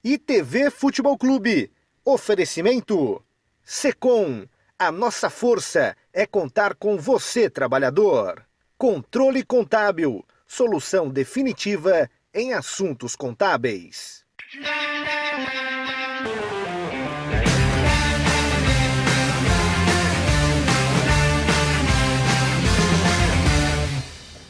ITV Futebol Clube. Oferecimento. Secom. A nossa força é contar com você, trabalhador. Controle Contábil. Solução definitiva em assuntos contábeis.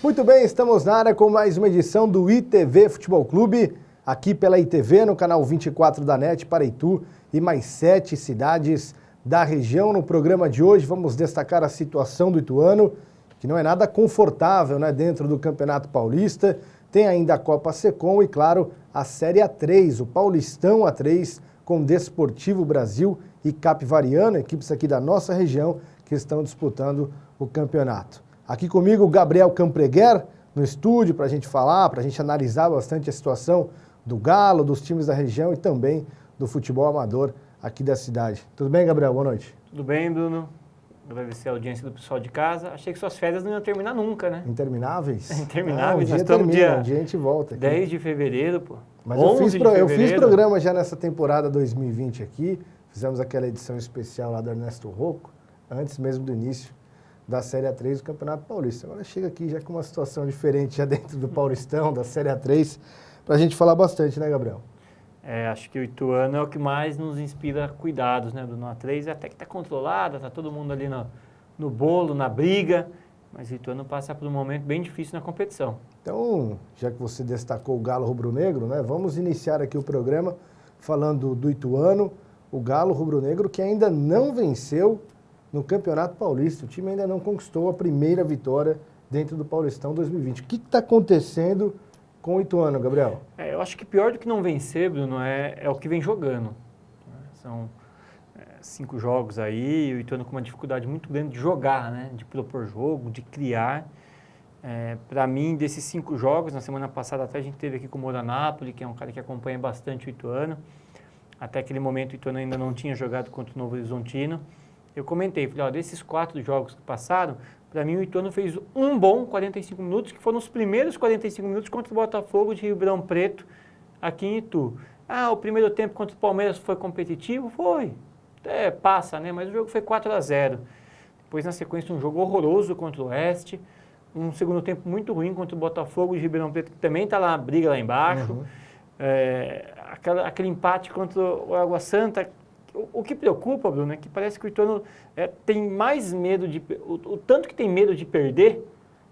Muito bem, estamos na área com mais uma edição do ITV Futebol Clube, aqui pela ITV, no canal 24 da NET para Itu e mais 7 cidades da região. No programa de hoje vamos destacar a situação do Ituano, que não é nada confortável, né, dentro do Campeonato Paulista. Tem ainda a Copa Secom e, claro, a Série A3, o Paulistão A3, com Desportivo Brasil e Capivariano, equipes aqui da nossa região que estão disputando o campeonato. Aqui comigo o Gabriel Campreguer, no estúdio, para a gente falar, para a gente analisar bastante a situação do Galo, dos times da região e também do futebol amador aqui da cidade. Tudo bem, Gabriel? Boa noite. Tudo bem, Bruno? Agradecer a audiência do pessoal de casa. Achei que suas férias não iam terminar nunca, né? Intermináveis? Intermináveis. Não, um dia termina, um dia a gente volta aqui. 10 de fevereiro, pô. Mas eu fiz programa já nessa temporada 2020 aqui. Fizemos aquela edição especial lá do Ernesto Rocco, antes mesmo do início da Série A3 do Campeonato Paulista. Agora chega aqui já com uma situação diferente, já dentro do Paulistão, da Série A3, para a gente falar bastante, né, Gabriel? Acho que o Ituano é o que mais nos inspira cuidados, né, do A3, até que está controlado, está todo mundo ali no bolo, na briga, mas o Ituano passa por um momento bem difícil na competição. Então, já que você destacou o Galo Rubro-Negro, né, vamos iniciar aqui o programa falando do Ituano, o Galo Rubro-Negro que ainda não venceu no Campeonato Paulista. O time ainda não conquistou a primeira vitória dentro do Paulistão 2020. O que está acontecendo com o Ituano, Gabriel? Eu acho que pior do que não vencer, Bruno, é o que vem jogando. São 5 jogos aí, o Ituano com uma dificuldade muito grande de jogar, né? De propor jogo, de criar. Para mim, desses 5 jogos, na semana passada até a gente teve aqui com o Moura Napoli, que é um cara que acompanha bastante o Ituano. Até aquele momento o Ituano ainda não tinha jogado contra o Novo Horizontino. Eu comentei, falei, desses 4 jogos que passaram, para mim o Ituano fez um bom 45 minutos, que foram os primeiros 45 minutos contra o Botafogo de Ribeirão Preto, aqui em Itu. O primeiro tempo contra o Palmeiras foi competitivo? Foi. Passa, né? Mas o jogo foi 4-0. Depois, na sequência, um jogo horroroso contra o Oeste, um segundo tempo muito ruim contra o Botafogo de Ribeirão Preto, que também está lá na briga lá embaixo. Uhum. Aquele empate contra o Água Santa. O que preocupa, Bruno, é que parece que o Ituano tem mais medo de... O tanto que tem medo de perder,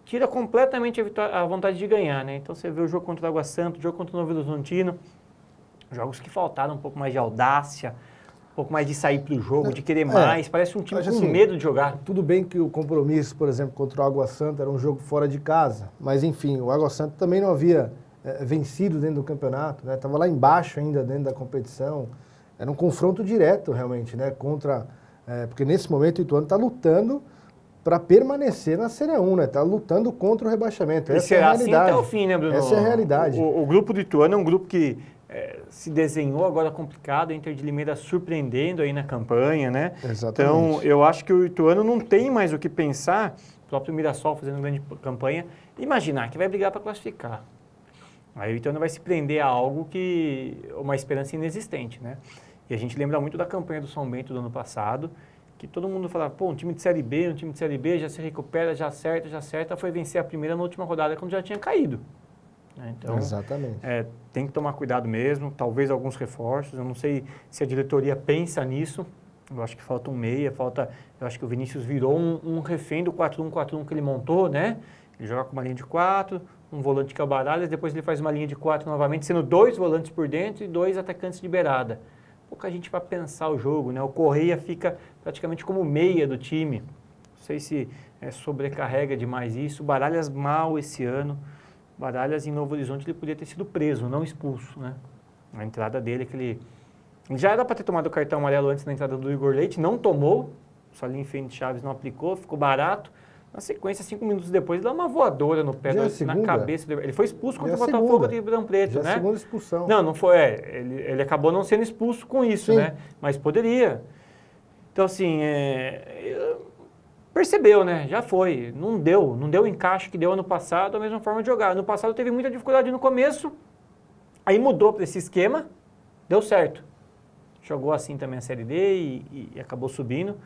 tira completamente a vontade de ganhar, né? Então você vê o jogo contra o Água Santa, o jogo contra o Novo Horizontino, jogos que faltaram um pouco mais de audácia, um pouco mais de sair para o jogo, de querer mais. Parece um time com medo de jogar. Tudo bem que o compromisso, por exemplo, contra o Água Santa era um jogo fora de casa, mas enfim, o Água Santa também não havia vencido dentro do campeonato, né? Estava lá embaixo ainda dentro da competição. Era um confronto direto, realmente, né? Porque nesse momento o Ituano está lutando para permanecer na Série 1, né? Está lutando contra o rebaixamento. Essa é a realidade. Assim até o fim, né, Bruno? Essa é a realidade. O grupo do Ituano é um grupo que se desenhou agora complicado, a Inter de Limeira surpreendendo aí na campanha, né? Exatamente. Então, eu acho que o Ituano não tem mais o que pensar, o próprio Mirassol fazendo grande campanha, imaginar que vai brigar para classificar. Aí o Ituano vai se prender a algo uma esperança inexistente, né? E a gente lembra muito da campanha do São Bento do ano passado, que todo mundo falava, um time de Série B, já se recupera, já acerta, foi vencer a primeira na última rodada quando já tinha caído. Então, exatamente. Tem que tomar cuidado mesmo, talvez alguns reforços, eu não sei se a diretoria pensa nisso, eu acho que falta um meia, eu acho que o Vinícius virou um refém do 4-1-4-1 que ele montou, né? Ele joga com uma linha de 4, um volante que é o Baralhas, depois ele faz uma linha de 4 novamente, sendo 2 volantes por dentro e 2 atacantes de beirada. Pouca gente para pensar o jogo, né? O Correia fica praticamente como meia do time. Não sei se sobrecarrega demais isso. O Baralhas mal esse ano. O Baralhas em Novo Horizonte ele podia ter sido preso, não expulso, né? A entrada dele, ele já era para ter tomado o cartão amarelo antes da entrada do Igor Leite, não tomou. Só ali em frente Chaves não aplicou, ficou barato. Na sequência, 5 minutos depois, ele dá uma voadora no pé, na cabeça. Ele foi expulso contra o Botafogo de Ribeirão Preto, né? A segunda expulsão. Não foi. Ele acabou não sendo expulso com isso, né? Mas poderia. Então, assim, percebeu, né? Já foi. Não deu o encaixe que deu ano passado, a mesma forma de jogar. Ano passado teve muita dificuldade no começo, aí mudou para esse esquema, deu certo. Jogou assim também a Série D e acabou subindo.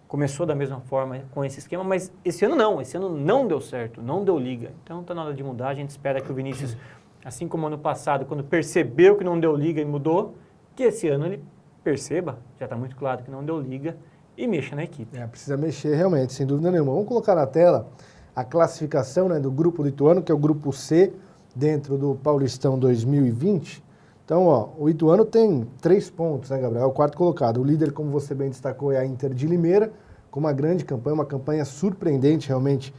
Começou da mesma forma com esse esquema, mas esse ano não deu certo, não deu liga. Então está na hora de mudar, a gente espera que o Vinícius, assim como ano passado, quando percebeu que não deu liga e mudou, que esse ano ele perceba, já está muito claro que não deu liga, e mexa na equipe. Precisa mexer realmente, sem dúvida nenhuma. Vamos colocar na tela a classificação, né, do grupo do Ituano, que é o grupo C, dentro do Paulistão 2020. Então, ó, o Ituano tem 3 pontos, né, Gabriel? É o quarto colocado. O líder, como você bem destacou, é a Inter de Limeira, com uma grande campanha, uma campanha surpreendente realmente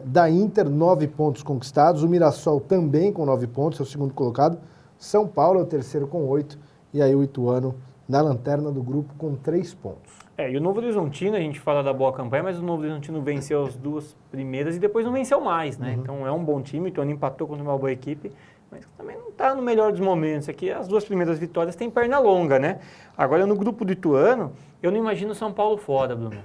da Inter, 9 pontos conquistados. O Mirassol também com 9 pontos, é o segundo colocado. São Paulo é o terceiro com 8. E aí o Ituano na lanterna do grupo com 3 pontos. E o Novo Horizontino, a gente fala da boa campanha, mas o Novo Horizontino venceu as 2 primeiras e depois não venceu mais, né? Então é um bom time, o Ituano empatou contra uma boa equipe, mas também não está no melhor dos momentos. Aqui as 2 primeiras vitórias têm perna longa, né? Agora no grupo do Ituano, eu não imagino o São Paulo fora, Bruno.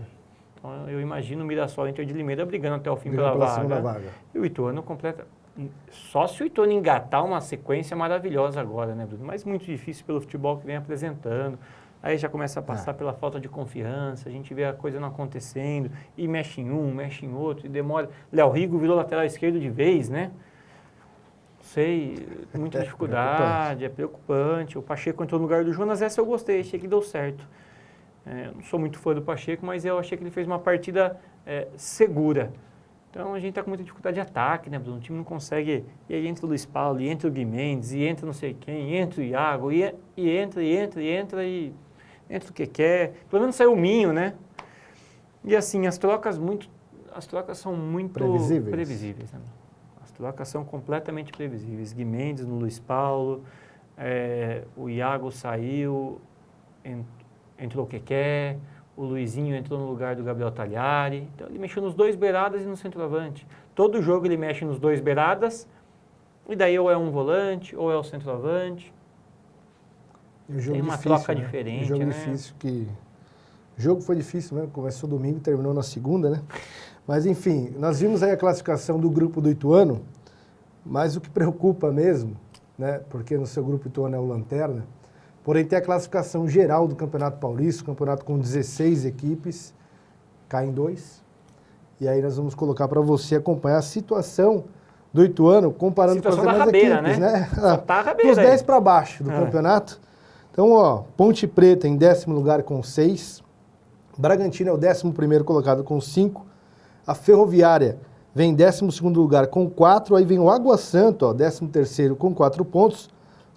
Então eu imagino o Mirassol e Inter de Limeira brigando até o fim pela segunda vaga. E o Ituano completa. Só se o Ituano engatar uma sequência maravilhosa agora, né, Bruno? Mas muito difícil pelo futebol que vem apresentando. Aí já começa a passar pela falta de confiança, a gente vê a coisa não acontecendo, e mexe em um, mexe em outro, e demora. Léo Rigo virou lateral esquerdo de vez, né? Sei, muita dificuldade, é preocupante. O Pacheco entrou no lugar do Jonas, essa eu gostei, achei que deu certo. Eu não sou muito fã do Pacheco, mas eu achei que ele fez uma partida segura. Então a gente está com muita dificuldade de ataque, né, Bruno? O time não consegue. E aí entra o Luiz Paulo, e entra o Gui Mendes, e entra não sei quem, e entra o Iago, e entra o que quer. Pelo menos saiu o Minho, né? E assim, as trocas são muito previsíveis, né? As trocas são completamente previsíveis. Gui Mendes no Luiz Paulo, o Iago saiu, entrou o que quer. O Luizinho entrou no lugar do Gabriel Tagliari. Então ele mexeu nos 2 beiradas e no centroavante. Todo jogo ele mexe nos 2 beiradas, e daí ou é um volante, ou é o centroavante. Tem uma troca diferente, um jogo né? difícil que... O jogo foi difícil, né? Começou domingo e terminou na segunda, né? Mas enfim, nós vimos aí a classificação do grupo do Ituano, mas o que preocupa mesmo, né? Porque no seu grupo Ituano é o Lanterna, porém tem a classificação geral do Campeonato Paulista, campeonato com 16 equipes, caem 2. E aí nós vamos colocar para você acompanhar a situação do Ituano, comparando com as demais rabeira, equipes, né? Só tá a rabeira dos 10 para baixo do campeonato. Então, ó, Ponte Preta em 10º lugar com 6. Bragantino é o 11º colocado com 5. A Ferroviária vem em 12º lugar com 4. Aí vem o Água Santa, ó, 13º com 4 pontos.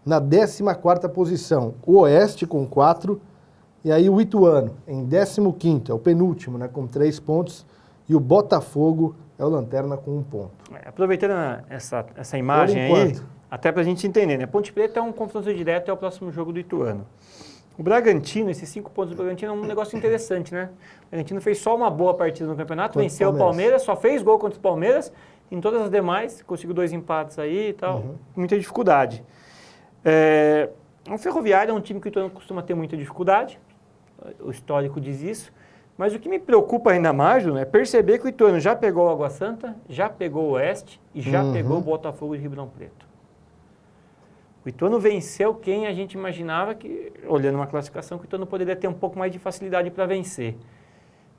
Na 14ª posição, o Oeste com 4, e aí o Ituano em 15º, é o penúltimo, né, com 3 pontos, e o Botafogo é o Lanterna com 1 ponto. Aproveitando essa imagem aí, até para a gente entender, né, Ponte Preta é um confronto direto, é o próximo jogo do Ituano. O Bragantino, esses 5 pontos do Bragantino é um negócio interessante, né? O Bragantino fez só uma boa partida no campeonato, venceu o Palmeiras, só fez gol contra o Palmeiras, em todas as demais, conseguiu 2 empates aí e tal, muita dificuldade. O Ferroviário é um time que o Ituano costuma ter muita dificuldade, o histórico diz isso, mas o que me preocupa ainda mais, Bruno, é perceber que o Ituano já pegou o Água Santa, já pegou o Oeste e já pegou o Botafogo de Ribeirão Preto. O Ituano venceu quem a gente imaginava que, olhando uma classificação, que o Ituano poderia ter um pouco mais de facilidade para vencer.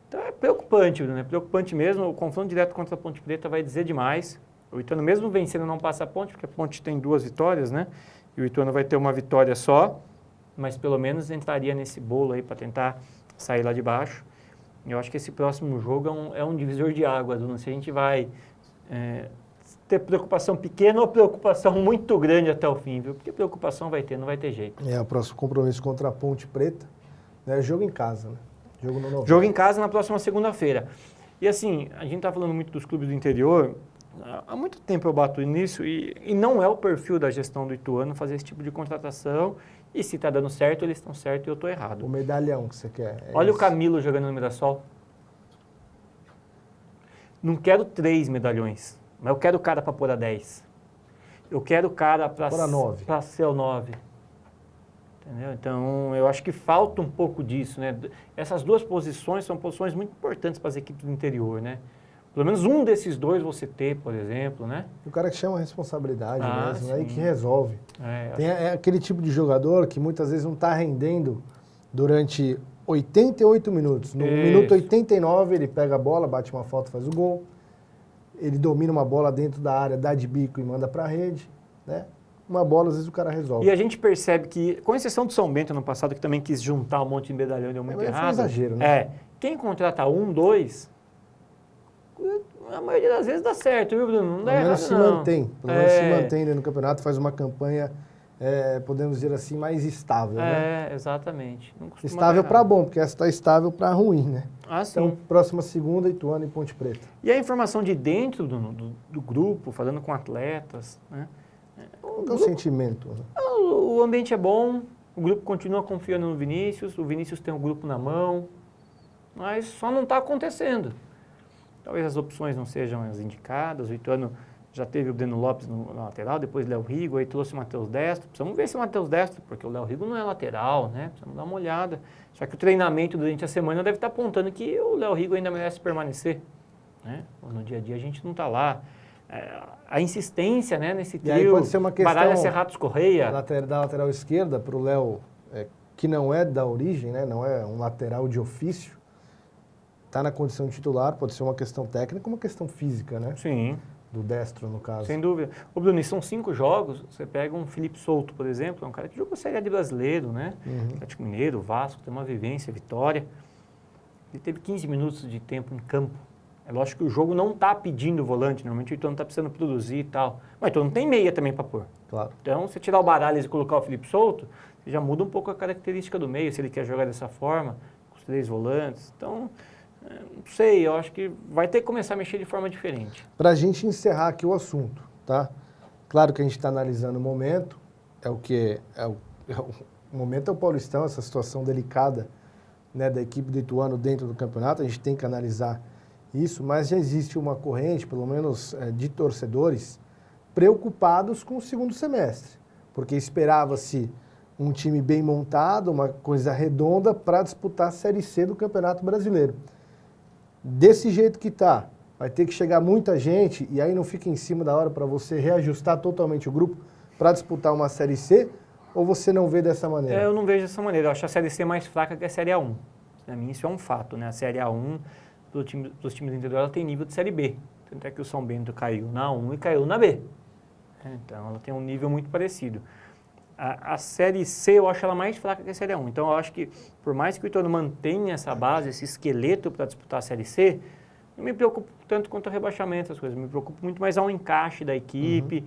Então é preocupante, Bruno, é preocupante mesmo, o confronto direto contra a Ponte Preta vai dizer demais. O Ituano mesmo vencendo não passa a Ponte, porque a Ponte tem 2 vitórias, né? E o Ituano vai ter uma vitória só, mas pelo menos entraria nesse bolo aí para tentar sair lá de baixo. Eu acho que esse próximo jogo é um divisor de águas, Bruno. Se a gente vai ter preocupação pequena ou preocupação muito grande até o fim, viu? Porque preocupação vai ter, não vai ter jeito. O próximo compromisso contra a Ponte Preta, né? Jogo em casa, né? Jogo no Novembro. Jogo em casa na próxima segunda-feira. E assim, a gente está falando muito dos clubes do interior. Há muito tempo eu bato nisso e não é o perfil da gestão do Ituano fazer esse tipo de contratação. E se está dando certo, eles estão certos e eu estou errado. O medalhão que você quer. Olha esse. O Camilo jogando no Mirassol. Não quero 3 medalhões, mas eu quero o cara para pôr a 10. Eu quero o cara para ser o 9. Entendeu? Então, eu acho que falta um pouco disso, né? Essas 2 posições são posições muito importantes para as equipes do interior, né? Pelo menos um desses dois você ter, por exemplo, né? O cara que chama a responsabilidade mesmo, sim. aí que resolve. É aquele tipo de jogador que muitas vezes não está rendendo durante 88 minutos. No minuto 89 ele pega a bola, bate uma falta, faz o gol. Ele domina uma bola dentro da área, dá de bico e manda para a rede, né? Uma bola, às vezes o cara resolve. E a gente percebe que, com exceção do São Bento no passado, que também quis juntar um monte de medalhão e deu muito errado. Foi um exagero, né? Quem contrata 1, 2, a maioria das vezes dá certo, viu, Bruno? Não dá errado, se mantém. Pelo menos se mantém no campeonato, faz uma campanha, podemos dizer assim, mais estável, né? Exatamente. Estável para bom, porque essa está estável para ruim, né? Sim. Então, próxima segunda, Ituano e Ponte Preta. E a informação de dentro do grupo, falando com atletas, né? Qual é o sentimento? Né? O ambiente é bom, o grupo continua confiando no Vinícius, o Vinícius tem o grupo na mão, mas só não está acontecendo. Talvez as opções não sejam as indicadas, o Ituano já teve o Breno Lopes na lateral, depois o Léo Rigo, aí trouxe o Matheus Destro. Precisamos ver se o Matheus Destro, porque o Léo Rigo não é lateral, né? Precisamos dar uma olhada. Só que o treinamento durante a semana deve estar apontando que o Léo Rigo ainda merece permanecer, né? No dia a dia a gente não está lá. A insistência, né, nesse trio, e aí pode ser uma questão Baralha, Serratos, Correia. Da lateral esquerda para o Léo, que não é da origem, né? Não é um lateral de ofício, está na condição de titular, pode ser uma questão técnica, uma questão física, né? Sim. Do Destro, no caso. Sem dúvida. Ô, Bruno, são 5 jogos, você pega um Felipe Souto, por exemplo, é um cara que jogou Série A de brasileiro, né? Atlético Mineiro, Vasco, tem uma vivência, vitória. Ele teve 15 minutos de tempo em campo. É lógico que o jogo não está pedindo volante, normalmente o Ituano está precisando produzir e tal. Mas o Ituano não tem meia também para pôr. Claro. Então, se tirar o Baralhas e colocar o Felipe Souto, você já muda um pouco a característica do meio, se ele quer jogar dessa forma, com os 3 volantes. Então, não sei, eu acho que vai ter que começar a mexer de forma diferente. Para a gente encerrar aqui o assunto, tá? Claro que a gente está analisando o momento, o momento é o Paulistão, essa situação delicada, né, da equipe do Ituano dentro do campeonato, a gente tem que analisar isso, mas já existe uma corrente, pelo menos de torcedores, preocupados com o segundo semestre, porque esperava-se um time bem montado, uma coisa redonda para disputar a Série C do Campeonato Brasileiro. Desse jeito que está, vai ter que chegar muita gente e aí não fica em cima da hora para você reajustar totalmente o grupo para disputar uma Série C, ou você não vê dessa maneira? Eu não vejo dessa maneira, eu acho a Série C mais fraca que a Série A1. Para mim isso é um fato, né? A Série A1 dos times do interior ela tem nível de Série B. Tanto é que o São Bento caiu na A1 e caiu na B. Então ela tem um nível muito parecido. A Série C eu acho ela mais fraca que a Série A1. Então eu acho que por mais que o Ituano mantenha essa base, esse esqueleto para disputar a Série C, não me preocupo tanto quanto o rebaixamento, as coisas. Me preocupo muito mais ao encaixe da equipe.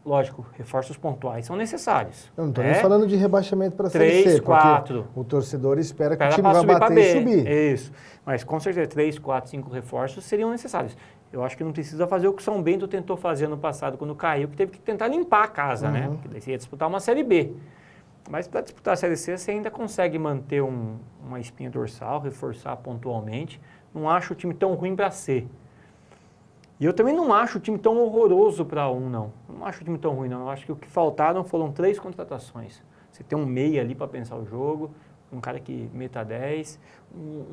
Lógico, reforços pontuais são necessários. Eu não estou nem falando de rebaixamento para a Série C. 3, 4. O torcedor espera que o time vai bater e subir. Isso. Mas com certeza 3, 4, 5 reforços seriam necessários. Eu acho que não precisa fazer o que o São Bento tentou fazer ano passado quando caiu, que teve que tentar limpar a casa, né? Porque daí você ia disputar uma Série B. Mas para disputar a Série C, você ainda consegue manter uma espinha dorsal, reforçar pontualmente. Não acho o time tão ruim para C. E eu também não acho o time tão horroroso para A1, não. Não acho o time tão ruim, não. Eu acho que o que faltaram foram 3 contratações. Você tem um meia ali para pensar o jogo, um cara que meta 10,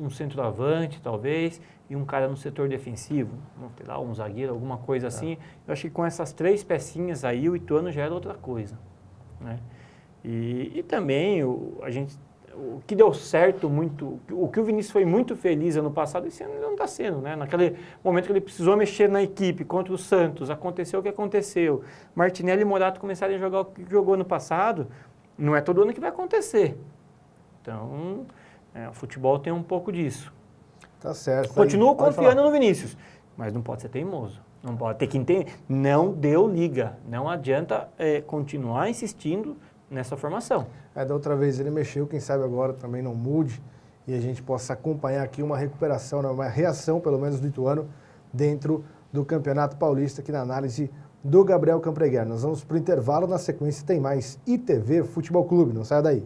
um centroavante, talvez, e um cara no setor defensivo, sei lá, um zagueiro, alguma coisa assim. Eu acho que com essas 3 pecinhas aí, o Ituano já era outra coisa, né? E também o que deu certo muito, o que o Vinícius foi muito feliz ano passado, esse ano ele não está sendo, né? Naquele momento que ele precisou mexer na equipe contra o Santos, aconteceu o que aconteceu. Martinelli e Morato começaram a jogar o que jogou ano passado, não é todo ano que vai acontecer. Então, o futebol tem um pouco disso. Tá certo. Continuo confiando no Vinícius, mas não pode ser teimoso. Não pode ter que entender. Não deu liga. Não adianta continuar insistindo nessa formação. Da outra vez ele mexeu, quem sabe agora também não mude e a gente possa acompanhar aqui uma recuperação, uma reação pelo menos do Ituano dentro do Campeonato Paulista, aqui na análise do Gabriel Campreguer. Nós vamos para o intervalo, na sequência tem mais ITV Futebol Clube, não saia daí.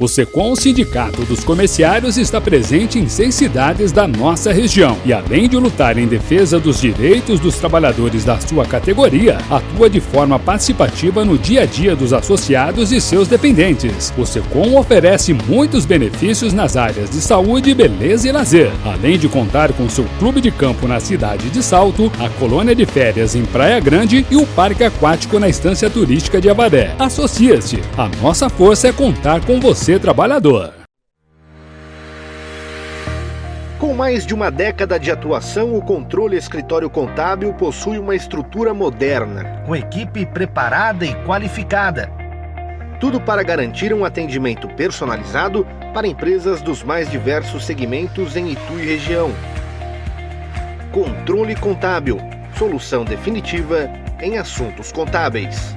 O Secom, Sindicato dos Comerciários, está presente em 6 cidades da nossa região e, além de lutar em defesa dos direitos dos trabalhadores da sua categoria, atua de forma participativa no dia a dia dos associados e seus dependentes. O Secom oferece muitos benefícios nas áreas de saúde, beleza e lazer, além de contar com seu clube de campo na cidade de Salto, a colônia de férias em Praia Grande e o parque aquático na estância turística de Avaré. Associe-se. A nossa força é contar com você, trabalhador. Com mais de uma década de atuação, o Controle Escritório Contábil possui uma estrutura moderna, com equipe preparada e qualificada. Tudo para garantir um atendimento personalizado para empresas dos mais diversos segmentos em Itu e região. Controle Contábil, solução definitiva em assuntos contábeis.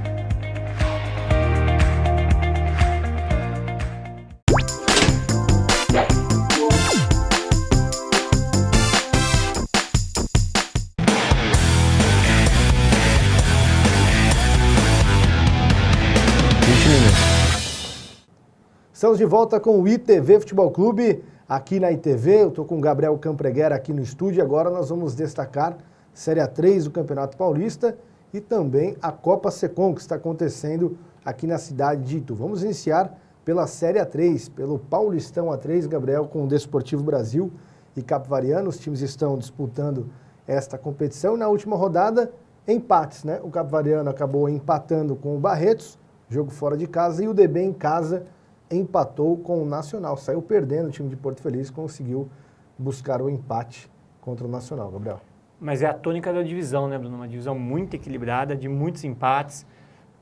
Estamos de volta com o ITV Futebol Clube, aqui na ITV. Eu estou com o Gabriel Campreguer aqui no estúdio. Agora nós vamos destacar Série A3 do Campeonato Paulista e também a Copa Secom, que está acontecendo aqui na cidade de Itu. Vamos iniciar pela Série A3, pelo Paulistão A3, Gabriel, com o Desportivo Brasil e Capivariano. Os times estão disputando esta competição. E na última rodada, empates, né? O Capivariano acabou empatando com o Barretos, jogo fora de casa, e o DB em casa empatou com o Nacional. Saiu perdendo, o time de Porto Feliz conseguiu buscar o empate contra o Nacional, Gabriel. Mas é a tônica da divisão, né, Bruno? Uma divisão muito equilibrada, de muitos empates.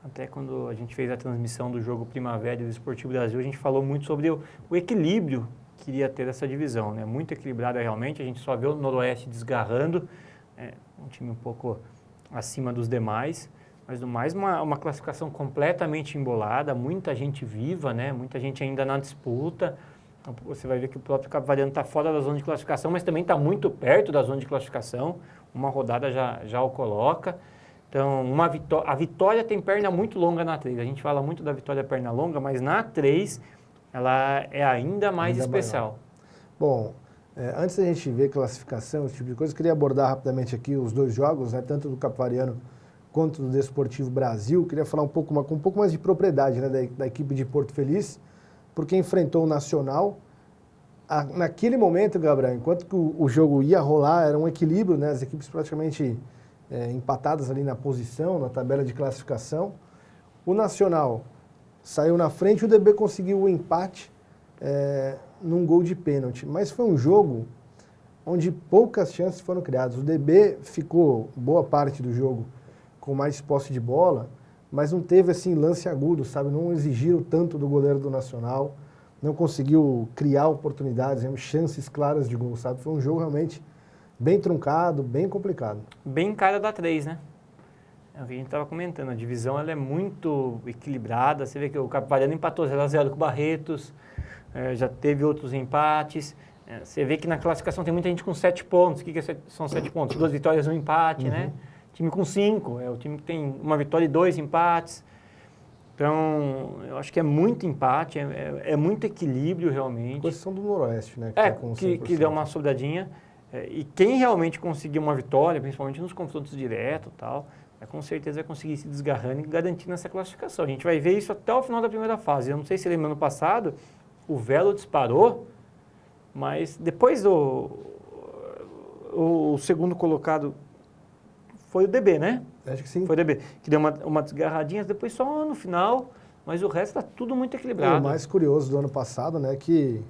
Até quando a gente fez a transmissão do jogo Primavera do Desportivo Brasil, a gente falou muito sobre o equilíbrio que iria ter essa divisão, né? Muito equilibrada realmente, a gente só vê o Noroeste desgarrando, um time um pouco acima dos demais. Mas, no mais, uma classificação completamente embolada, muita gente viva, né? Muita gente ainda na disputa. Então, você vai ver que o próprio Capivariano está fora da zona de classificação, mas também está muito perto da zona de classificação. Uma rodada já o coloca. Então, a vitória tem perna muito longa na 3. A gente fala muito da vitória perna longa, mas na 3 ela é ainda mais especial. Bom, antes da gente ver classificação, esse tipo de coisa, eu queria abordar rapidamente aqui os dois jogos, né? Tanto do Capivariano quanto do Desportivo Brasil. Queria falar com um pouco mais de propriedade, né, da equipe de Porto Feliz, porque enfrentou o Nacional. Naquele momento, Gabriel, enquanto que o jogo ia rolar, era um equilíbrio, né, as equipes praticamente empatadas ali na posição, na tabela de classificação. O Nacional saiu na frente, o DB conseguiu o empate num gol de pênalti. Mas foi um jogo onde poucas chances foram criadas. O DB ficou boa parte do jogo com mais posse de bola, mas não teve assim lance agudo, sabe? Não exigiram tanto do goleiro do Nacional, não conseguiu criar oportunidades, chances claras de gol, sabe? Foi um jogo realmente bem truncado, bem complicado. Bem cara da 3, né? É o que a gente estava comentando, a divisão ela é muito equilibrada. Você vê que o Capivariano empatou 0x0 com o Barretos, já teve outros empates. Você vê que na classificação tem muita gente com 7 pontos. O que são 7 pontos? 2 vitórias e um empate, né? Time com 5, é o time que tem uma vitória e 2 empates. Então, eu acho que é muito empate, é muito equilíbrio realmente. Posição do Noroeste, né? Que deu uma sobradinha. E quem realmente conseguir uma vitória, principalmente nos confrontos diretos e tal, com certeza vai conseguir se desgarrando e garantindo essa classificação. A gente vai ver isso até o final da primeira fase. Eu não sei se lembra, ano passado, o Velo disparou, mas depois o segundo colocado foi o DB, né? Acho que sim. Foi o DB, que deu uma desgarradinha, depois só no final, mas o resto está tudo muito equilibrado. O mais curioso do ano passado, né, que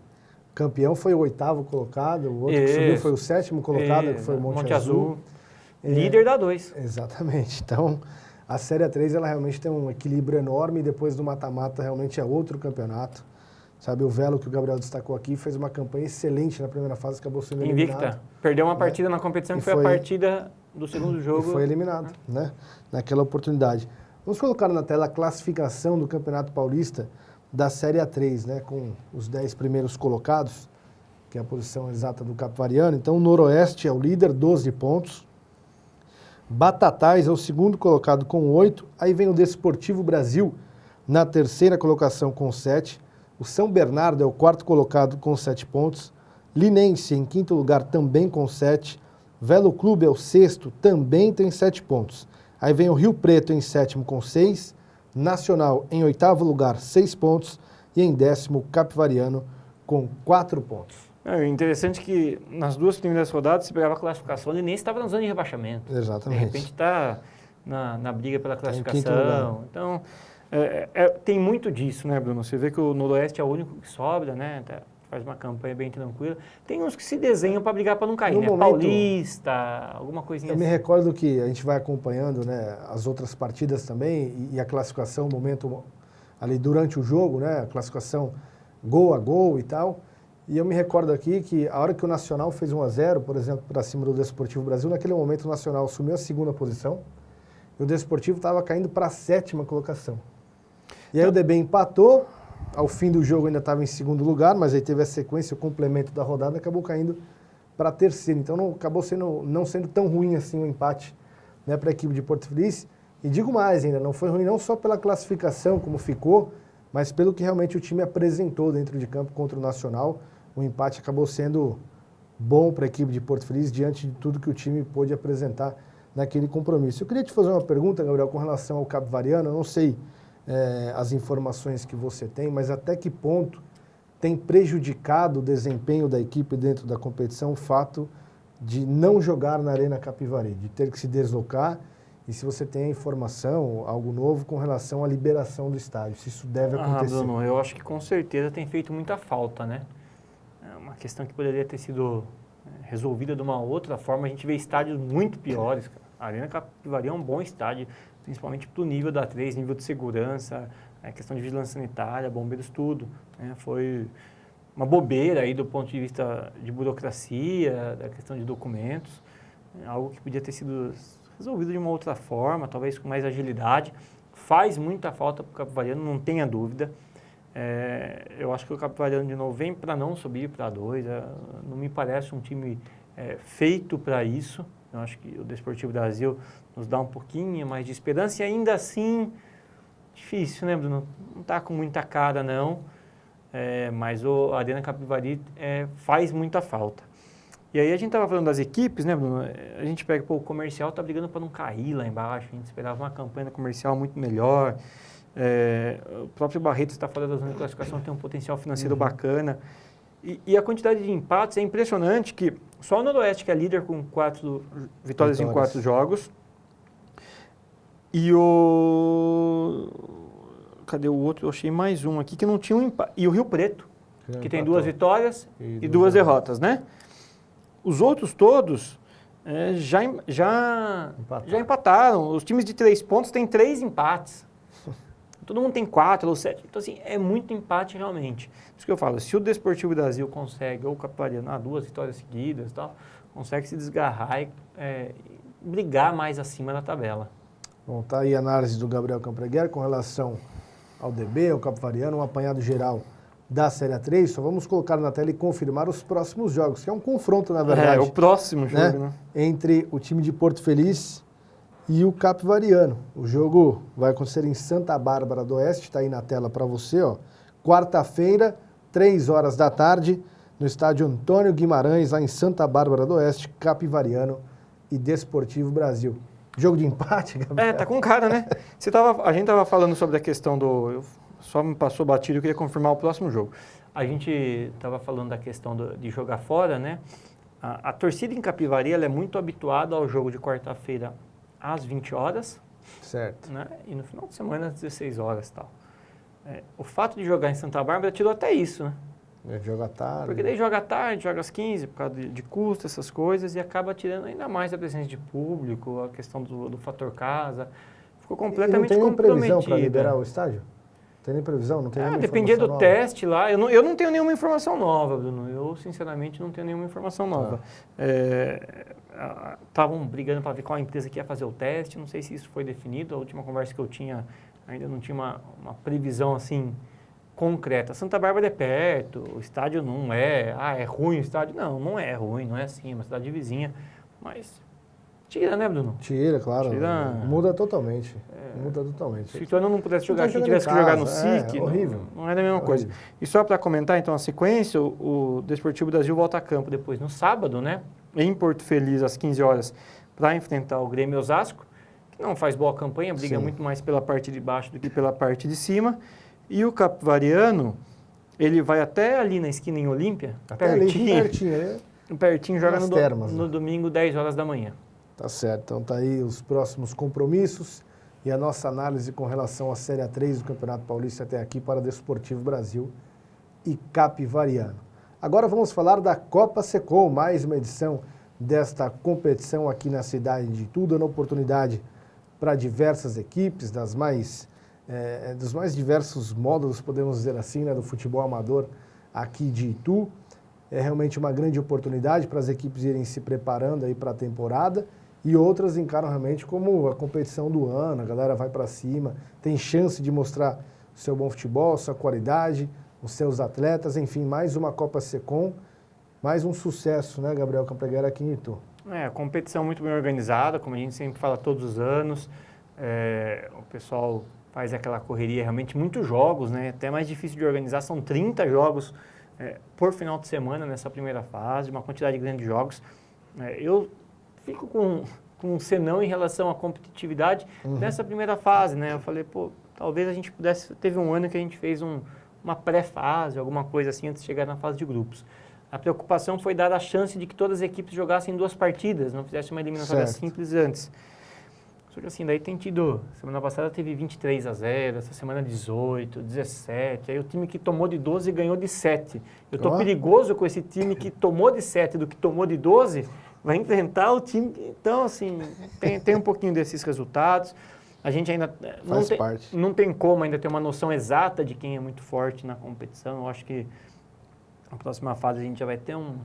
o campeão foi o 8º colocado, o outro que subiu foi o 7º colocado, que foi o Monte Azul. Líder da 2. Exatamente. Então, a Série A3, ela realmente tem um equilíbrio enorme, e depois do mata-mata realmente é outro campeonato. Sabe, o Velo, que o Gabriel destacou aqui, fez uma campanha excelente na primeira fase, acabou sendo eliminado. Invicta. Perdeu uma partida na competição, que foi a partida do segundo jogo. E foi eliminado, né? Naquela oportunidade. Vamos colocar na tela a classificação do Campeonato Paulista da Série A3, né? Com os 10 primeiros colocados, que é a posição exata do Capivariano. Então, o Noroeste é o líder, 12 pontos. Batatais é o segundo colocado com 8. Aí vem o Desportivo Brasil na terceira colocação com 7. O São Bernardo é o quarto colocado com 7 pontos. Linense em quinto lugar também com 7. Velo Clube é o sexto, também tem 7 pontos. Aí vem o Rio Preto em sétimo com 6. Nacional em oitavo lugar, 6 pontos. E em décimo, Capivariano com 4 pontos. É interessante que nas 2 primeiras rodadas você pegava a classificação, ele nem estava na zona de rebaixamento. Exatamente. De repente está na briga pela Tá em quinto lugar. classificação. Então, tem muito disso, né, Bruno? Você vê que o Noroeste é o único que sobra, né? Faz uma campanha bem tranquila. Tem uns que se desenham para brigar para não cair, No né? momento, Paulista, alguma coisinha Eu assim. me recordo que a gente vai acompanhando, né, as outras partidas também e a classificação, o momento ali durante o jogo, né, a classificação gol a gol e tal. E eu me recordo aqui que a hora que o Nacional fez 1-0, por exemplo, para cima do Desportivo Brasil, naquele momento o Nacional assumiu a segunda posição e o Desportivo estava caindo para a 7ª colocação. E aí o DB empatou, ao fim do jogo ainda estava em segundo lugar, mas aí teve a sequência, o complemento da rodada, acabou caindo para a 3ª. Então acabou não sendo tão ruim assim o empate, né, para a equipe de Porto Feliz. E digo mais ainda, não foi ruim não só pela classificação como ficou, mas pelo que realmente o time apresentou dentro de campo contra o Nacional. O empate acabou sendo bom para a equipe de Porto Feliz diante de tudo que o time pôde apresentar naquele compromisso. Eu queria te fazer uma pergunta, Gabriel, com relação ao Capivariano. Eu não sei as informações que você tem, mas até que ponto tem prejudicado o desempenho da equipe dentro da competição o fato de não jogar na Arena Capivari, de ter que se deslocar, e se você tem a informação, algo novo com relação à liberação do estádio, se isso deve acontecer. Bruno, eu acho que com certeza tem feito muita falta, né? É uma questão que poderia ter sido resolvida de uma outra forma. A gente vê estádios muito piores, cara. A Arena Capivari é um bom estádio, principalmente para o nível da 3, nível de segurança, questão de vigilância sanitária, bombeiros, tudo. Né? Foi uma bobeira aí do ponto de vista de burocracia, da questão de documentos, algo que podia ter sido resolvido de uma outra forma, talvez com mais agilidade. Faz muita falta para o Capivariano, não tenha dúvida. Eu acho que o Capivariano de novo vem para não subir para 2, não me parece um time feito para isso. Eu acho que o Desportivo Brasil nos dá um pouquinho mais de esperança e ainda assim, difícil, né, Bruno? Não está com muita cara, não, mas a Arena Capivari faz muita falta. E aí a gente estava falando das equipes, né, Bruno? A gente pega, o comercial está brigando para não cair lá embaixo, a gente esperava uma campanha comercial muito melhor. O próprio Barreto está fora da zona de classificação, tem um potencial financeiro bacana. E a quantidade de empates é impressionante, que só o Noroeste, que é líder com 4 vitórias em 4 jogos, e cadê o outro? Eu achei mais um aqui que não tinha um empate. E o Rio Preto, que tem 2 vitórias e 2 derrotas, né? Os outros todos já empataram. Os times de 3 pontos têm 3 empates. Todo mundo tem 4 ou 7. Então, assim, é muito empate realmente. Por isso que eu falo, se o Desportivo Brasil consegue, ou o Capivariano, 2 vitórias seguidas e tal, consegue se desgarrar e brigar mais acima da tabela. Bom, tá aí a análise do Gabriel Campreguer com relação ao DB, ao Capivariano, um apanhado geral da Série A3. Só vamos colocar na tela e confirmar os próximos jogos, que é um confronto, na verdade. O próximo jogo, né? Entre o time de Porto Feliz e o Capivariano. O jogo vai acontecer em Santa Bárbara do Oeste, está aí na tela para você, ó. Quarta-feira, 3 horas da tarde, no estádio Antônio Guimarães, lá em Santa Bárbara do Oeste, Capivariano e Desportivo Brasil. Jogo de empate, Gabriel? Tá com cara, né? A gente estava falando sobre a questão só me passou batido, eu queria confirmar o próximo jogo. A gente estava falando da questão de jogar fora, né? A torcida em Capivari, ela é muito habituada ao jogo de quarta-feira às 20 horas. Certo. Né? E no final de semana às 16 horas e tal. O fato de jogar em Santa Bárbara tirou até isso, né? Joga à tarde. Porque daí joga à tarde, joga às 15, por causa de custo, essas coisas, e acaba tirando ainda mais a presença de público, a questão do fator casa. Ficou completamente comprometida. Não tem nem previsão para liberar o estádio? Tem nem previsão? Não tem nenhuma dependia do nova? teste lá. Eu não tenho nenhuma informação nova, Bruno. Eu, sinceramente, não tenho nenhuma informação nova. Estavam brigando para ver qual empresa que ia fazer o teste. Não sei se isso foi definido. A última conversa que eu tinha, ainda não tinha uma previsão assim concreta. Santa Bárbara é perto, o estádio não é... é ruim o estádio? Não é ruim, não é assim. É uma cidade vizinha. Mas Tira, né, Bruno? Tira, claro. Tira... Muda totalmente. Muda totalmente. Se o Ituano não pudesse jogar aqui, jogando tivesse em que jogar no casa, SIC, horrível. Não é a mesma coisa. E só para comentar, então, a sequência, o Desportivo Brasil volta a campo depois no sábado, né? Em Porto Feliz, às 15 horas, para enfrentar o Grêmio Osasco, que não faz boa campanha, briga muito mais pela parte de baixo do que pela parte de cima. E o Capivariano, ele vai até ali na esquina em Olímpia, pertinho, joga no domingo, 10 horas da manhã. Tá certo, então tá aí os próximos compromissos e a nossa análise com relação à Série A3 do Campeonato Paulista até aqui para Desportivo Brasil e Capivariano. Agora vamos falar da Copa Secom, mais uma edição desta competição aqui na cidade de Itu, dando oportunidade para diversas equipes, dos mais diversos módulos, podemos dizer assim, né, do futebol amador aqui de Itu. É realmente uma grande oportunidade para as equipes irem se preparando aí para a temporada e outras encaram realmente como a competição do ano, a galera vai para cima, tem chance de mostrar o seu bom futebol, sua qualidade, os seus atletas, enfim, mais uma Copa Secom, mais um sucesso, né, Gabriel Campeguera, aqui em Itu. A competição muito bem organizada, como a gente sempre fala todos os anos, o pessoal faz aquela correria, realmente muitos jogos, né, até mais difícil de organizar, são 30 jogos por final de semana nessa primeira fase, uma quantidade grande de jogos. Eu fico com um senão em relação à competitividade nessa primeira fase, né? Eu falei, talvez a gente pudesse... Teve um ano que a gente fez uma pré-fase, alguma coisa assim, antes de chegar na fase de grupos. A preocupação foi dar a chance de que todas as equipes jogassem 2 partidas, não fizessem uma eliminatória simples antes. Só que assim, daí tem tido... Semana passada teve 23-0, essa semana 18, 17. Aí o time que tomou de 12 ganhou de 7. Eu tô perigoso com esse time que tomou de 7 do que tomou de 12, vai enfrentar o time... Então, assim, tem um pouquinho desses resultados. A gente ainda não tem como ainda ter uma noção exata de quem é muito forte na competição. Eu acho que na próxima fase a gente já vai ter um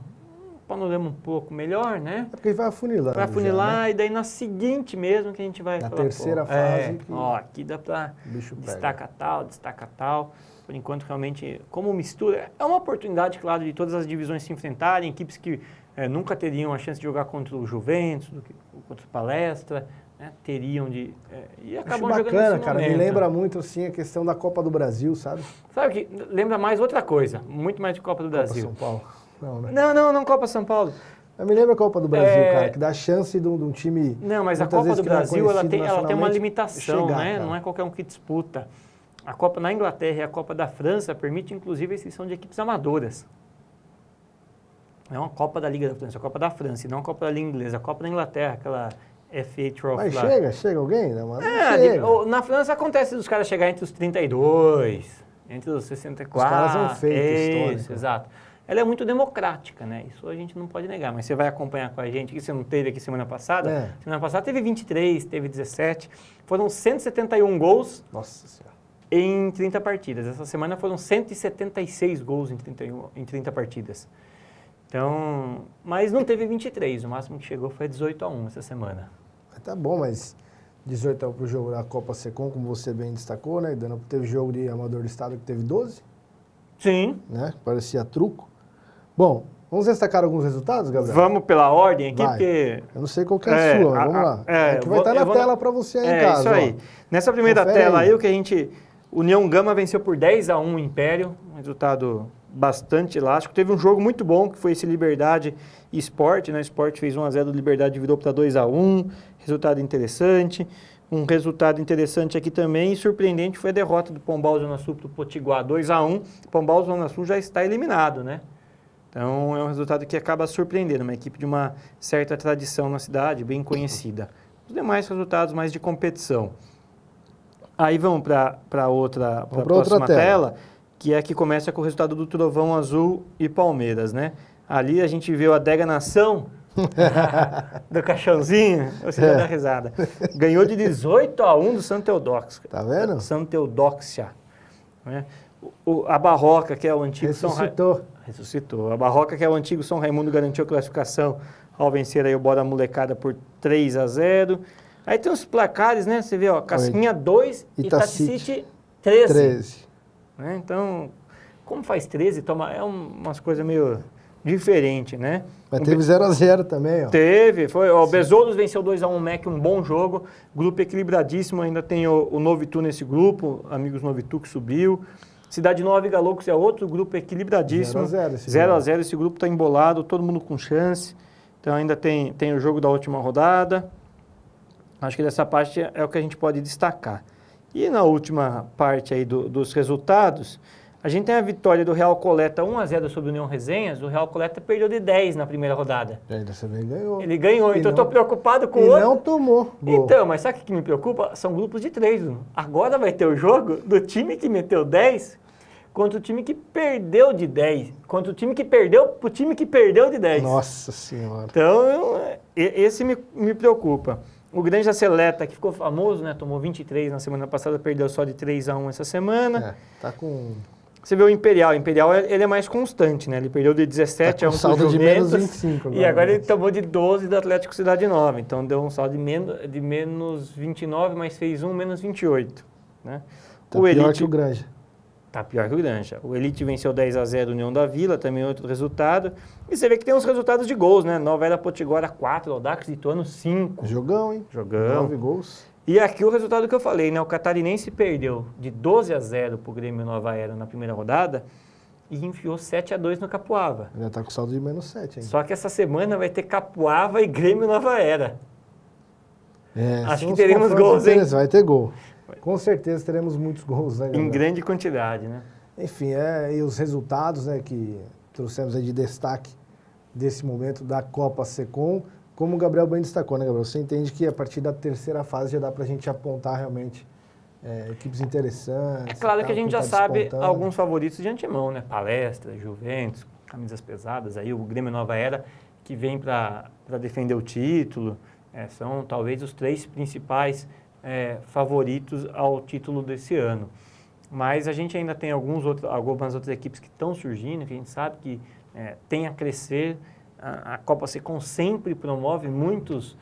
panorama um pouco melhor, né? É porque vai afunilando. Vai afunilar, né? E daí na seguinte mesmo que a gente vai... Na terceira fase. Aqui dá para destaca tal. Por enquanto, realmente, como mistura... É uma oportunidade, claro, de todas as divisões se enfrentarem, equipes que nunca teriam a chance de jogar contra o Juventus, contra o Palestra, né? Teriam de... e acabam jogando nesse momento. Cara, me lembra muito, assim, a questão da Copa do Brasil, sabe? Sabe que lembra mais outra coisa, muito mais de Copa do Brasil. São Paulo. Não, né? Não, Copa São Paulo. Eu me lembro a Copa do Brasil, cara, que dá chance de um time... Não, mas a Copa do Brasil, ela tem uma limitação, né? Cara. Não é qualquer um que disputa. A Copa na Inglaterra e a Copa da França permite, inclusive, a exceção de equipes amadoras. Não é uma Copa da Liga da França, é a Copa da França, e não a Copa da Liga Inglesa. A Copa da Inglaterra, aquela FA Trophy mas lá. Chega alguém? Não, chega. Na França acontece dos caras chegarem entre os 32, entre os 64. Os caras são feitos, histórico. Exato. Ela é muito democrática, né? Isso a gente não pode negar, mas você vai acompanhar com a gente, que você não teve aqui semana passada. Semana passada teve 23, teve 17, foram 171 gols. Nossa Senhora. Em 30 partidas. Essa semana foram 176 gols em 30 partidas. Então, mas não teve 23, o máximo que chegou foi 18-1 essa semana. Tá bom, mas 18-1 pro jogo da Copa Secom, como você bem destacou, né? Teve jogo de Amador do Estado que teve 12. Sim. Né? Parecia truco. Bom, vamos destacar alguns resultados, Gabriel? Vamos pela ordem aqui, porque... Eu não sei qual que é a sua, mas vamos lá. Que vai estar na tela para você aí em casa. Isso aí. Nessa primeira tela aí, o que a gente... União Gama venceu por 10-1 o Império, um resultado bastante elástico. Teve um jogo muito bom, que foi esse Liberdade e Sport, né? O Sport fez 1-0, o Liberdade virou para 2-1, resultado interessante. Um resultado interessante aqui também, e surpreendente, foi a derrota do Pombal Zona Sul para o Potiguar, 2-1. O Pombal Zona Sul já está eliminado, né? Então, é um resultado que acaba surpreendendo, uma equipe de uma certa tradição na cidade, bem conhecida. Os demais resultados mais de competição. Aí vamos para a próxima tela, que é a que começa com o resultado do Trovão Azul e Palmeiras, né? Ali a gente viu a Dega Nação, do Caixãozinho, você vai dar risada. Ganhou de 18-1 do Santa Eudóxia. Tá vendo? Santa Eudóxia. Né? A Barroca, que é o antigo Ressuscitou. A Barroca, que é o antigo São Raimundo, garantiu a classificação ao vencer aí o Bora Molecada por 3-0. Aí tem os placares, né? Você vê, ó, Casquinha 2 e Itacite 13. Né? Então, como faz 13, é umas coisas meio diferente, né? Mas teve 0x0 também, ó. Teve, foi. O Besouros venceu 2x1 o MEC, um bom jogo. Grupo equilibradíssimo, ainda tem o Novitu nesse grupo, Amigos Novitu que subiu. Cidade Nova e Galocos é outro grupo equilibradíssimo. 0x0 esse grupo está embolado, todo mundo com chance. Então ainda tem o jogo da última rodada. Acho que dessa parte é o que a gente pode destacar. E na última parte aí dos resultados, a gente tem a vitória do Real Coleta 1x0 sobre o União Resenhas. O Real Coleta perdeu de 10 na primeira rodada. E ainda você ganhou. Ele ganhou, então eu estou preocupado com o outro. E não tomou gol. Então, mas sabe o que me preocupa? São grupos de 3. Agora vai ter o jogo do time que meteu 10 contra o time que perdeu de 10. Contra o time que perdeu pro time que perdeu de 10. Nossa Senhora. Então, esse me preocupa. O Granja Seleta, que ficou famoso, né? Tomou 23 na semana passada, perdeu só de 3x1 essa semana. Tá com... Você vê o Imperial. O Imperial, ele é mais constante, né? Ele perdeu de 17 a 1 saldo pro Juventus, de menos 25 agora. E agora ele tomou de 12 do Atlético Cidade Nova. Então, deu um saldo de menos 29, mas fez menos 28. Né? Tá o pior Elite, que o Granja. Tá pior que o Granja. O Elite venceu 10x0 União da Vila, também outro resultado. E você vê que tem uns resultados de gols, né? Nova Era Potiguara 4, Audax de Ituano 5. Jogão, hein? Jogão. 9 gols. E aqui o resultado que eu falei, né? O Catarinense perdeu de 12x0 pro Grêmio Nova Era na primeira rodada e enfiou 7x2 no Capuava. Ainda tá com saldo de menos 7, hein? Só que essa semana vai ter Capuava e Grêmio Nova Era. Acho que teremos gols, hein? Vai ter gol. Com certeza teremos muitos gols, né, Gabriel? Em grande quantidade, né? Enfim, e os resultados, né, que trouxemos aí de destaque desse momento da Copa Secom, como o Gabriel bem destacou, né, Gabriel? Você entende que a partir da terceira fase já dá pra gente apontar realmente equipes interessantes. É claro que a gente já sabe alguns favoritos de antemão, né? Palestra, Juventus, camisas pesadas, aí o Grêmio Nova Era, que vem para defender o título. São talvez os 3 principais favoritos ao título desse ano. Mas a gente ainda tem algumas outras equipes que estão surgindo, que a gente sabe que tem a crescer. A Copa Secom sempre promove muitas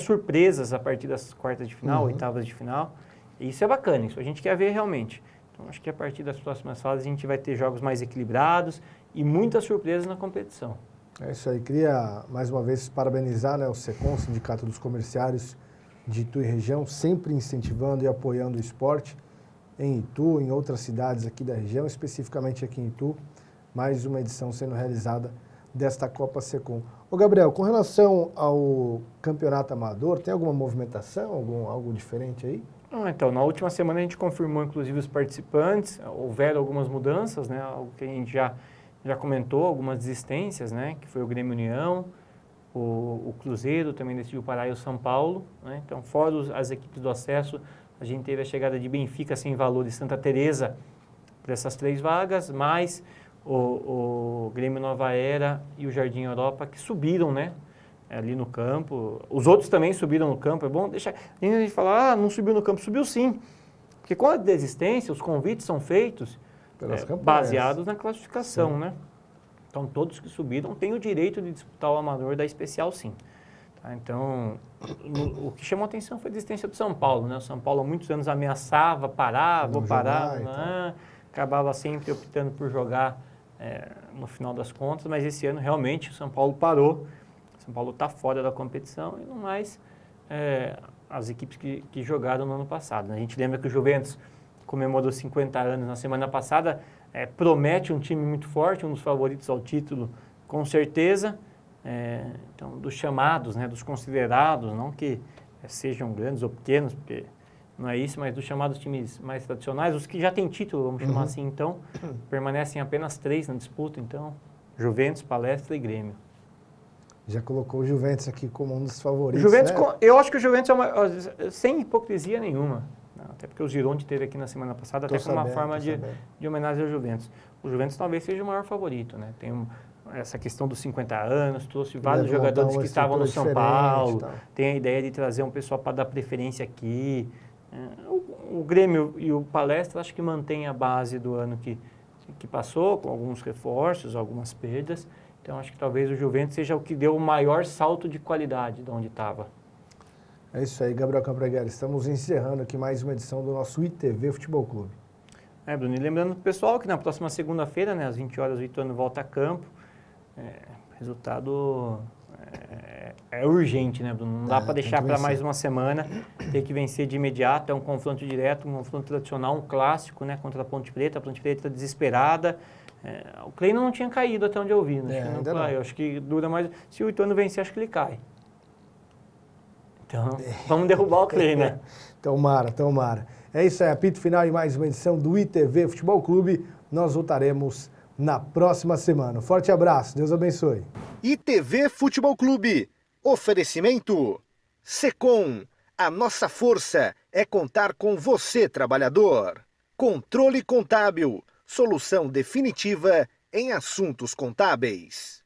surpresas a partir das quartas de final, oitavas de final. E isso é bacana, isso a gente quer ver realmente. Então, acho que a partir das próximas fases a gente vai ter jogos mais equilibrados e muitas surpresas na competição. É isso aí. Queria, mais uma vez, parabenizar, né, o SECOM, Sindicato dos Comerciários de Itu e região, sempre incentivando e apoiando o esporte em Itu, em outras cidades aqui da região, especificamente aqui em Itu. Mais uma edição sendo realizada desta Copa Secom. Ô Gabriel, com relação ao campeonato amador, tem alguma movimentação, algo diferente aí? Então, na última semana a gente confirmou inclusive os participantes, houveram algumas mudanças, né? Algo que a gente já comentou, algumas desistências, né? Que foi o Grêmio União, o Cruzeiro também decidiu parar e o São Paulo, né? Então, fora as equipes do acesso, a gente teve a chegada de Benfica Sem Valor e Santa Teresa para essas 3 vagas, mais o Grêmio Nova Era e o Jardim Europa que subiram, né? Ali no campo. Os outros também subiram no campo. É bom deixar... A gente fala, não subiu no campo. Subiu sim. Porque com a desistência, os convites são feitos baseados na classificação, sim, né? Então, todos que subiram têm o direito de disputar o amador da especial, sim. Tá? Então, o que chamou a atenção foi a desistência do São Paulo, né? O São Paulo há muitos anos ameaçava, vou parar, acabava sempre optando por jogar no final das contas, mas esse ano realmente o São Paulo parou. São Paulo está fora da competição e não mais as equipes que jogaram no ano passado. A gente lembra que o Juventus comemorou 50 anos na semana passada, promete um time muito forte, um dos favoritos ao título, com certeza. Então, dos chamados, né, dos considerados, não que sejam grandes ou pequenos, porque não é isso, mas dos chamados times mais tradicionais, os que já têm título, vamos chamar assim, então, permanecem apenas 3 na disputa, então, Juventus, Palestra e Grêmio. Já colocou o Juventus aqui como um dos favoritos, Juventus, né? Eu acho que o Juventus sem hipocrisia nenhuma, até porque o Gironde teve aqui na semana passada, até como uma forma de homenagem ao Juventus. O Juventus talvez seja o maior favorito, né? Tem essa questão dos 50 anos, trouxe vários jogadores que estavam no São Paulo, tem a ideia de trazer um pessoal para dar preferência aqui. O Grêmio e o Palestra acho que mantém a base do ano que passou, com alguns reforços, algumas perdas. Então, acho que talvez o Juventus seja o que deu o maior salto de qualidade de onde estava. É isso aí, Gabriel Campreghelli. Estamos encerrando aqui mais uma edição do nosso ITV Futebol Clube. Bruno, e lembrando pro pessoal que na próxima segunda-feira, né, às 20 horas, o Ituano volta a campo. resultado é urgente, né, Bruno? Não dá para deixar para mais uma semana, tem que vencer de imediato, é um confronto direto, um confronto tradicional, um clássico, né, contra a Ponte Preta desesperada. O Kleino não tinha caído até onde eu vi, né? Eu acho que dura mais. Se o Ituano vencer, acho que ele cai. Então, vamos derrubar o Kleino, né? Tomara. É isso aí, apito final em mais uma edição do ITV Futebol Clube. Nós voltaremos na próxima semana. Forte abraço, Deus abençoe. ITV Futebol Clube. Oferecimento Secom. A nossa força é contar com você, trabalhador. Controle Contábil. Solução definitiva em assuntos contábeis.